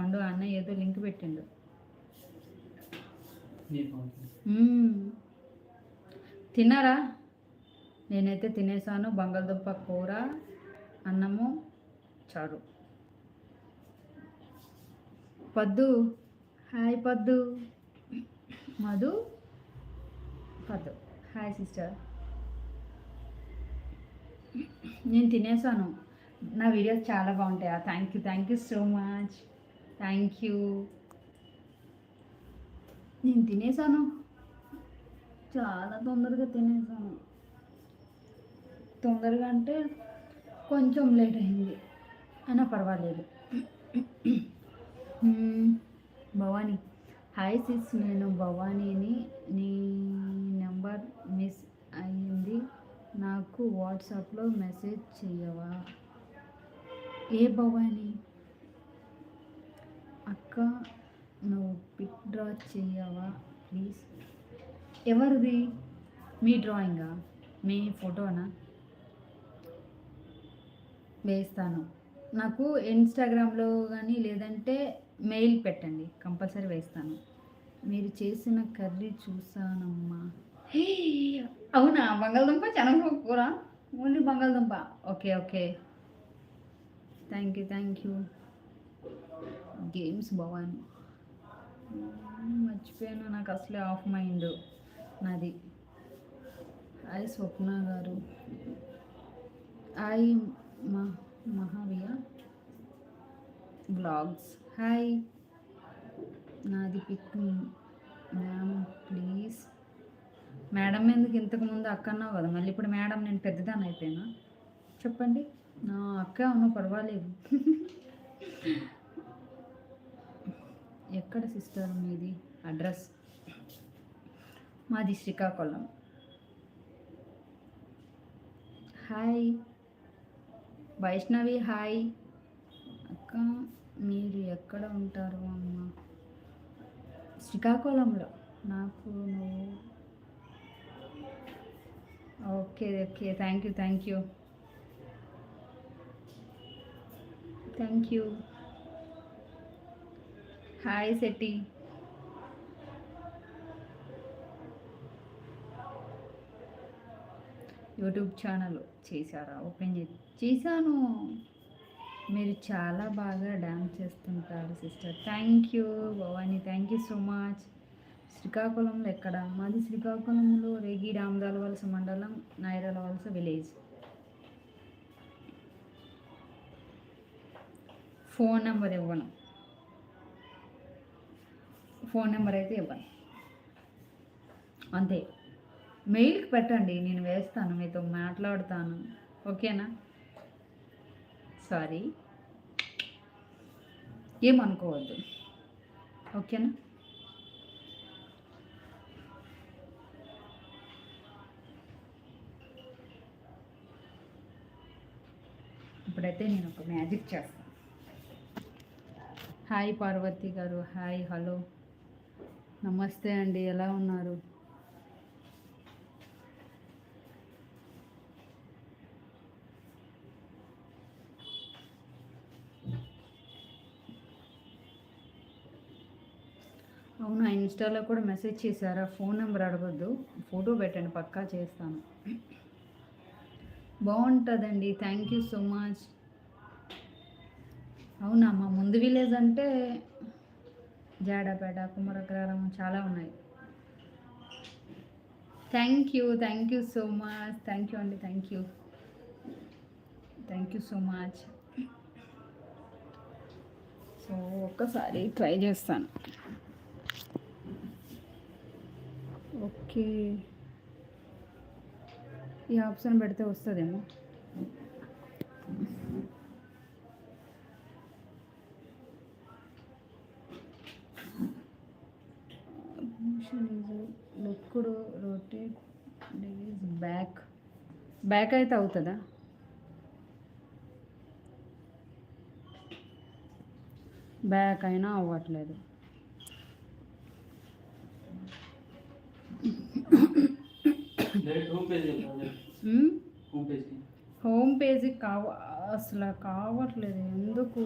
పండు అన్న ఏదో లింక్ పెట్టిండు. తిన్నారా? నేనైతే తినేసాను. బంగాళదుంప కూర, అన్నము, చారు. పద్దు, హాయ్ పద్దు. మధు, పద్దు, హాయ్ సిస్టర్. నేను తినేసాను. నా వీడియోస్ చాలా బాగుంటాయా? Thank you so much. Thank you. నేను తినేసాను, చాలా తొందరగా తినేసాను. తొందరగా అంటే కొంచెం లేట్ అయింది అయినా పర్వాలేదు. భవానీ, హాయ్ సిస్, నేను భవానీని. నీ నెంబర్ మిస్ అయింది, నాకు వాట్సాప్లో మెసేజ్ చేయవా? ఏ భవానీ అక్క, నువ్వు పిక్ డ్రా చేయవా ప్లీజ్? ఎవరిది? మీ డ్రాయింగా? మీ ఫోటోనా? వేస్తాను. నాకు ఇన్స్టాగ్రామ్లో కానీ లేదంటే మెయిల్ పెట్టండి, కంపల్సరీ వేస్తాను. మీరు చేసిన కర్రీ చూసానమ్మా. అవునా? బంగాళదుంప శనగపప్పు కూర, ఓన్లీ బంగాళదుంప. Okay okay, thank you. Games Bhavani, మర్చిపోయాను, నాకు అసలే ఆఫ్ మైండ్ నాది. హాయ్ స్వప్న గారు. హాయ్ మహావియ బ్లాగ్స్. హాయ్, నాది పిక్ మ్యామ్ ప్లీజ్. మేడం ఎందుకు? ఇంతకుముందు అక్క అన్నావు కదా, మళ్ళీ ఇప్పుడు మేడం. నేను పెద్దదాన్ని అయిపోయినా? చెప్పండి. నా అక్క అన్న పర్వాలేదు. ఎక్కడ సిస్టర్ మీది అడ్రస్? మాది శ్రీకాకుళం. హాయ్ వైష్ణవి. హాయ్ అక్క, మీరు ఎక్కడ ఉంటారు అమ్మ? శ్రీకాకుళంలో. నాకు నువ్వు okay okay, thank you. Hi Shetty. YouTube channel చేశారా? ఓపెన్ చేశాను. మీరు చాలా బాగా డాన్స్ చేస్తుంటారు sister. Thank you Bhavani, thank you so much. శ్రీకాకుళంలో ఎక్కడ? మాది శ్రీకాకుళంలో రేగి రామదాల వలస మండలం, నాయరాల వలస విలేజ్. ఫోన్ నెంబర్ ఇవ్వను. ఫోన్ నెంబర్ అయితే ఇవ్వను, అంతే. మెయిల్కి పెట్టండి, నేను వేస్తాను, మీతో మాట్లాడతాను. ఓకేనా? సారీ, ఏమనుకోవద్దు. ఓకేనా? ఇప్పుడైతే నేను ఒక మ్యాజిక్ చేస్తాను. హాయ్ పార్వతి గారు. హాయ్, హలో, నమస్తే అండి, ఎలా ఉన్నారు? అవునా? ఇన్స్టాలో కూడా మెసేజ్ చేశారా? ఫోన్ నెంబర్ అడగొద్దు, ఫోటో పెట్టండి, పక్కా చేస్తాను. బాగుంటుందండి, థ్యాంక్ యూ సో మచ్. అవునా? మా ముందు విలేజ్ అంటే జాడపేట, కుమరగ్రారం చాలా ఉన్నాయి. Thank you so much. Thank you అండి, thank you so much. So ఒక్కసారి ట్రై చేస్తాను. ఓకే, ఈ ఆప్షన్ పెడితే వస్తుందేమో. లుక్కుడు రొటేట్ బ్యాక్ అయితే అవుతుందా? బ్యాక్ అయినా అవ్వట్లేదు. హోమ్ పేజీ అసలు కావట్లేదు ఎందుకు?